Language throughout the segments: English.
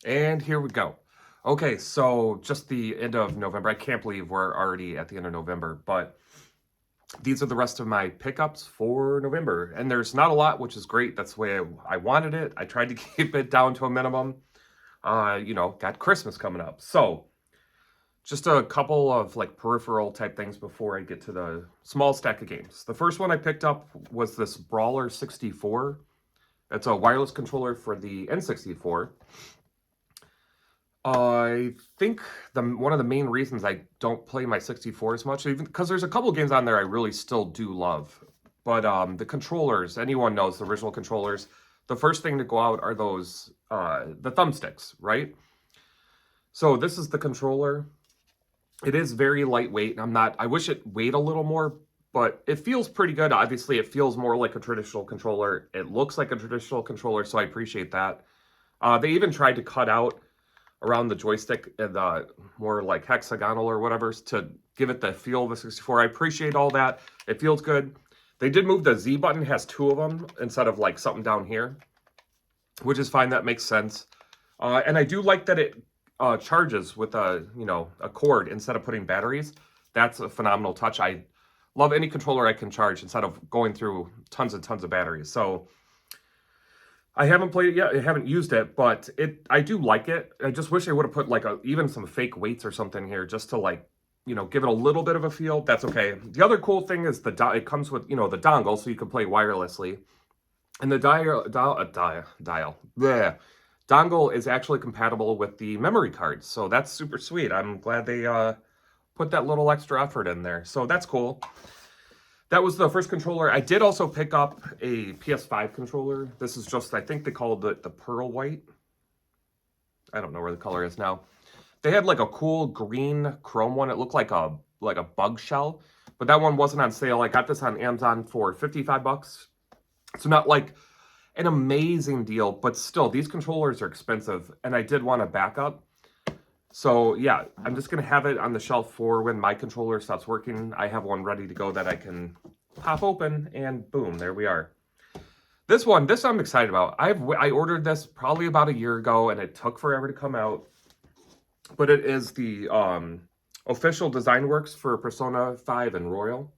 And here we go. Okay, so just the end of November. I can't believe we're already at the end of November, but these are the rest of my pickups for November. And there's not a lot, which is great. That's the way I wanted it. I tried to keep it down to a minimum. Got Christmas coming up. So just a couple of like peripheral type things before I get to the small stack of games. The first one I picked up was this Brawler 64. It's a wireless controller for the N64. I think one of the main reasons I don't play my 64 as much, even because there's a couple games on there I really still do love. But the controllers, anyone knows the original controllers, the first thing to go out are those the thumbsticks, right? So this is the controller. It is very lightweight. I wish it weighed a little more, but it feels pretty good. Obviously, it feels more like a traditional controller. It looks like a traditional controller, so I appreciate that. They even tried to cut out around the joystick and the more like hexagonal or whatever to give it the feel of a 64. I appreciate all that. It feels good. They did move the Z button, has two of them instead of like something down here, which is fine. That makes sense. And I do like that it charges with a cord instead of putting batteries. That's a phenomenal touch. I love any controller I can charge instead of going through tons and tons of batteries. So I haven't played it yet. I haven't used it, but I do like it. I just wish I would have put like even some fake weights or something here just to like, give it a little bit of a feel. That's okay. The other cool thing is it comes with, the dongle so you can play wirelessly. And the dongle is actually compatible with the memory cards. So that's super sweet. I'm glad they put that little extra effort in there. So that's cool. That was the first controller. I did also pick up a PS5 controller. This is just, I think they called it the Pearl White. I don't know where the color is now. They had like a cool green chrome one. It looked like a bug shell, but that one wasn't on sale. I got this on Amazon for 55 bucks. So not like an amazing deal, but still, these controllers are expensive, and I did want a backup. So yeah, I'm just gonna have it on the shelf for when my controller stops working. I have one ready to go that I can pop open, and boom, there we are. This I'm excited about. I ordered this probably about a year ago, and it took forever to come out. But it is the official design works for Persona 5 and Royal.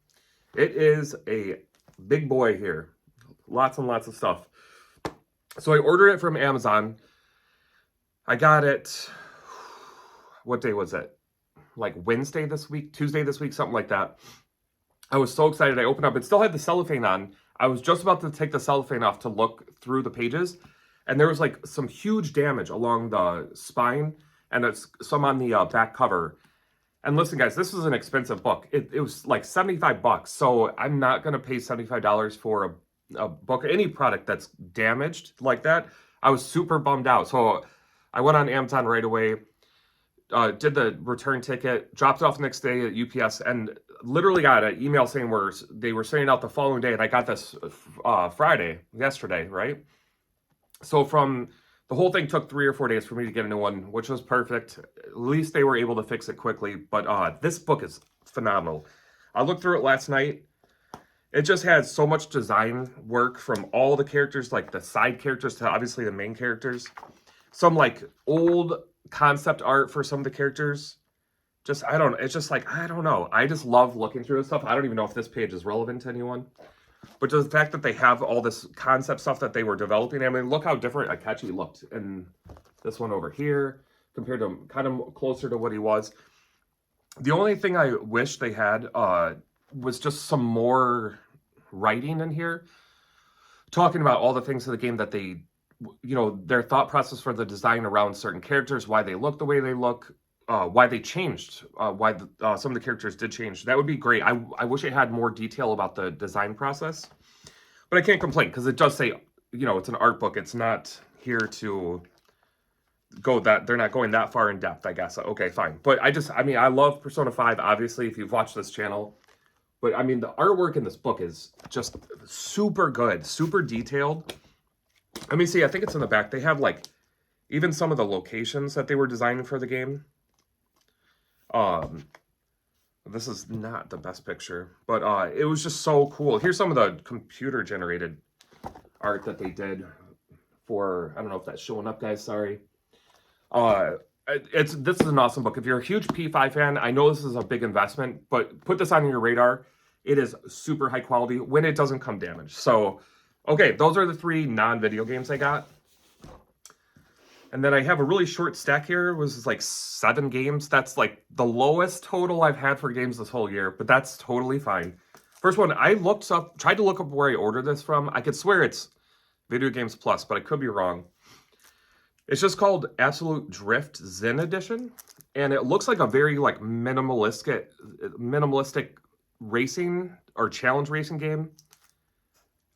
It is a big boy here. Lots and lots of stuff. So I ordered it from Amazon. I got it, what day was it? Like Wednesday this week, Tuesday this week, something like that. I was so excited. I opened up. It still had the cellophane on. I was just about to take the cellophane off to look through the pages, and there was like some huge damage along the spine, and it's some on the back cover. And listen, guys, this is an expensive book. It was like 75 bucks, so I'm not going to pay $75 for a book, any product that's damaged like that. I was super bummed out. So I went on Amazon right away, did the return ticket, dropped it off the next day at UPS, and literally got an email saying they were sending out the following day, and I got this yesterday, right? So from the whole thing took 3 or 4 days for me to get a new one, which was perfect. At least they were able to fix it quickly. But this book is phenomenal. I looked through it last night. It just has so much design work from all the characters, like the side characters to obviously the main characters. Some like old concept art for some of the characters. It's just like, I don't know. I just love looking through this stuff. I don't even know if this page is relevant to anyone. But just the fact that they have all this concept stuff that they were developing. I mean, look how different Akechi looked in this one over here compared to kind of closer to what he was. The only thing I wish they had was just some more writing in here, talking about all the things of the game that they, their thought process for the design around certain characters, why they look the way they look, why they changed, why some of the characters did change. That would be great. I wish it had more detail about the design process, but I can't complain because it does say, it's an art book. It's not here to go that, they're not going that far in depth, I guess. Okay, fine. But I love Persona 5, obviously, if you've watched this channel. But I mean, the artwork in this book is just super good, super detailed. Let me see, I think it's in the back. They have like even some of the locations that they were designing for the game. This is not the best picture, but it was just so cool. Here's some of the computer generated art that they did for, I don't know if that's showing up, guys, sorry. This is an awesome book. If you're a huge P5 fan, I know this is a big investment, but put this on your radar. It is super high quality when it doesn't come damaged. So, okay, those are the 3 non-video games I got. And then I have a really short stack here. It was like 7 games. That's like the lowest total I've had for games this whole year, but that's totally fine. First one, I tried to look up where I ordered this from. I could swear it's Video Games Plus, but I could be wrong. It's just called Absolute Drift Zen Edition, and it looks like a very like minimalistic racing or challenge racing game.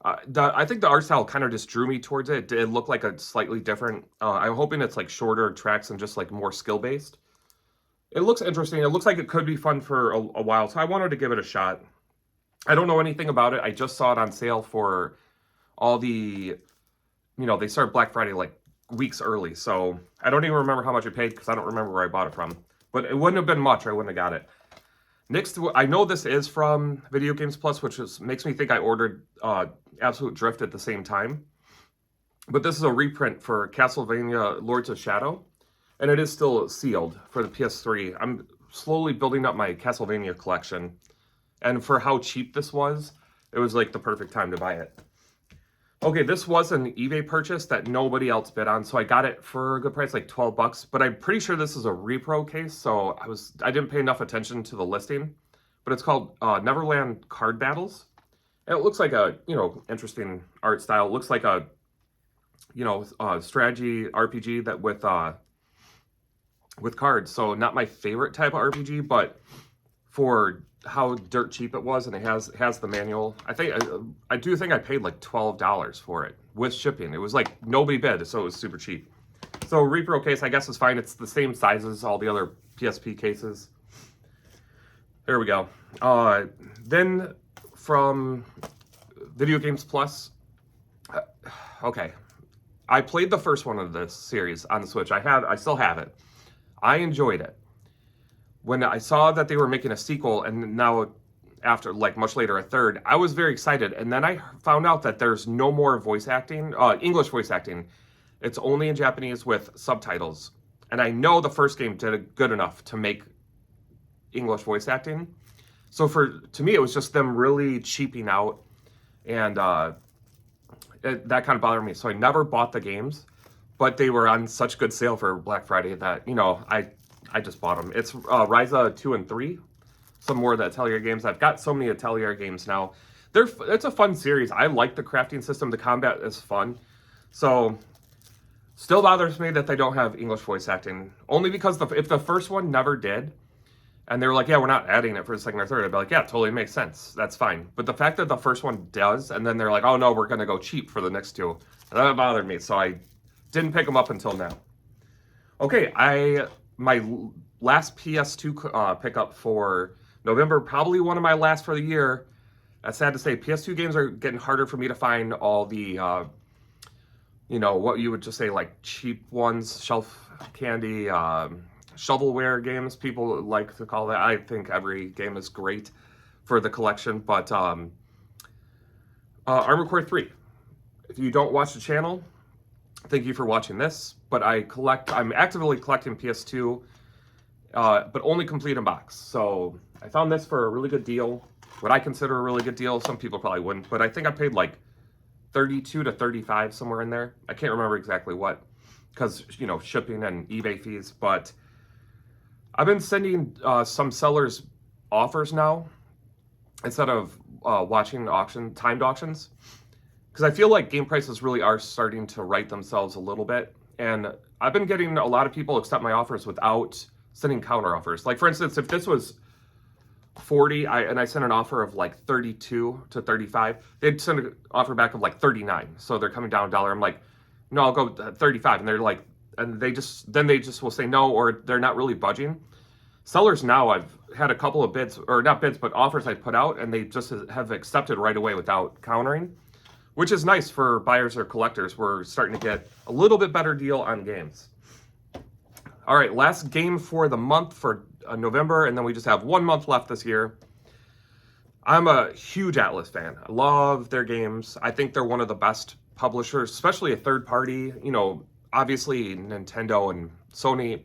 I think the art style kind of just drew me towards it. It looked like a slightly different. I'm hoping it's like shorter tracks and just like more skill based. It looks interesting. It looks like it could be fun for a while, so I wanted to give it a shot. I don't know anything about it. I just saw it on sale for all the, they start Black Friday like weeks early, so I don't even remember how much I paid because I don't remember where I bought it from. But it wouldn't have been much, or I wouldn't have got it. Next, I know this is from Video Games Plus, which makes me think I ordered Absolute Drift at the same time. But this is a reprint for Castlevania Lords of Shadow, and it is still sealed for the PS3. I'm slowly building up my Castlevania collection, and for how cheap this was, it was like the perfect time to buy it. Okay, this was an eBay purchase that nobody else bid on, so I got it for a good price, like 12 bucks. But I'm pretty sure this is a repro case, so I didn't pay enough attention to the listing. But it's called Neverland Card Battles. And it looks like a, interesting art style. It looks like a, strategy RPG that with cards. So not my favorite type of RPG, but for how dirt cheap it was, and it has the manual. I do think I paid like $12 for it with shipping. It was like nobody bid, so it was super cheap. So repro case, I guess, is fine. It's the same size as all the other PSP cases. There we go. Then from Video Games Plus, okay, I played the first one of this series on the Switch. I still have it. I enjoyed it. When I saw that they were making a sequel, and now after, like much later, a third, I was very excited. And then I found out that there's no more voice acting, English voice acting. It's only in Japanese with subtitles. And I know the first game did it good enough to make English voice acting. So to me, it was just them really cheaping out. And that kind of bothered me. So I never bought the games, but they were on such good sale for Black Friday that, I just bought them. It's Ryza 2 and 3, some more of the Atelier games. I've got so many Atelier games now. It's a fun series. I like the crafting system. The combat is fun. So, still bothers me that they don't have English voice acting. Only because if the first one never did, and they were like, yeah, we're not adding it for the second or third, I'd be like, yeah, totally makes sense. That's fine. But the fact that the first one does, and then they're like, oh no, we're going to go cheap for the next 2, that bothered me. So I didn't pick them up until now. Okay, my last PS2 pickup for November, probably one of my last for the year. That's sad to say. PS2 games are getting harder for me to find all the, what you would just say like cheap ones, shelf candy, shovelware games, people like to call that. I think every game is great for the collection, but Armored Core 3. If you don't watch the channel, thank you for watching this, but I'm actively collecting PS2, but only complete in box. So I found this for a really good deal, what I consider a really good deal. Some people probably wouldn't, but I think I paid like 32 to 35, somewhere in there. I can't remember exactly what, because, shipping and eBay fees, but I've been sending some sellers offers now, instead of watching timed auctions. Because I feel like game prices really are starting to right themselves a little bit. And I've been getting a lot of people accept my offers without sending counter offers. Like, for instance, if this was 40 and I sent an offer of like 32 to 35, they'd send an offer back of like 39. So they're coming down $1. I'm like, no, I'll go 35. And they're like, and they just will say no, or they're not really budging. Sellers now, I've had a couple of bids, or not bids, but offers I put out, and they just have accepted right away without countering, which is nice for buyers or collectors. We're starting to get a little bit better deal on games. All right, last game for the month for November, and then we just have 1 month left this year. I'm a huge Atlus fan. I love their games. I think they're one of the best publishers, especially a third party. obviously Nintendo and Sony,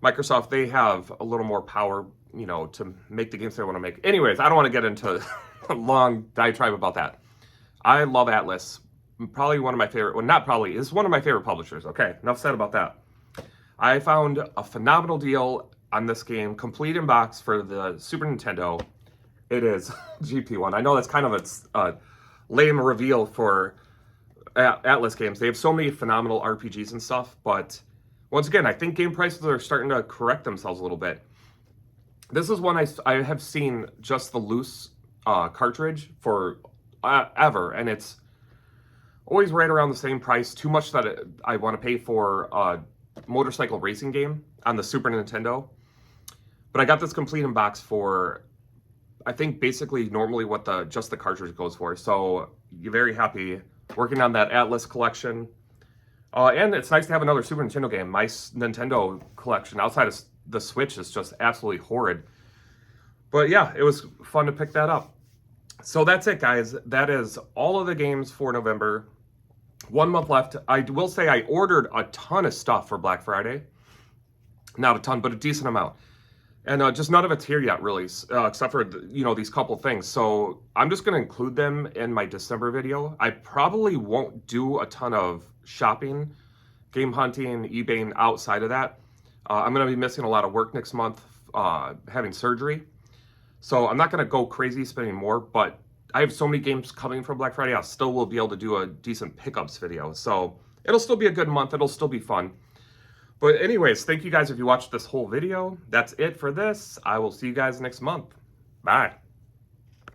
Microsoft, they have a little more power, you know, to make the games they want to make. Anyways, I don't want to get into a long diatribe about that. I love Atlas. Probably one of my favorite, well, not probably, it's one of my favorite publishers. Okay, enough said about that. I found a phenomenal deal on this game, complete in box for the Super Nintendo. It is GP1. I know that's kind of a lame reveal for Atlas games. They have so many phenomenal RPGs and stuff, but once again, I think game prices are starting to correct themselves a little bit. This is one I have seen just the loose cartridge for ever, and it's always right around the same price. Too much that I want to pay for a motorcycle racing game on the Super Nintendo. But I got this complete in box for, I think, basically normally what just the cartridge goes for. So you're very happy working on that Atlas collection. And it's nice to have another Super Nintendo game. My Nintendo collection outside of the Switch is just absolutely horrid. But yeah, it was fun to pick that up. So that's it, guys. That is all of the games for November. 1 month left. I will say I ordered a ton of stuff for Black Friday. Not a ton, but a decent amount. And just none of it's here yet, really, except for, you know, these couple things. So I'm just going to include them in my December video. I probably won't do a ton of shopping, game hunting, eBaying outside of that. I'm going to be missing a lot of work next month, having surgery. So I'm not going to go crazy spending more, but I have so many games coming from Black Friday, I still will be able to do a decent pickups video. So it'll still be a good month. It'll still be fun. But anyways, thank you guys if you watched this whole video. That's it for this. I will see you guys next month. Bye.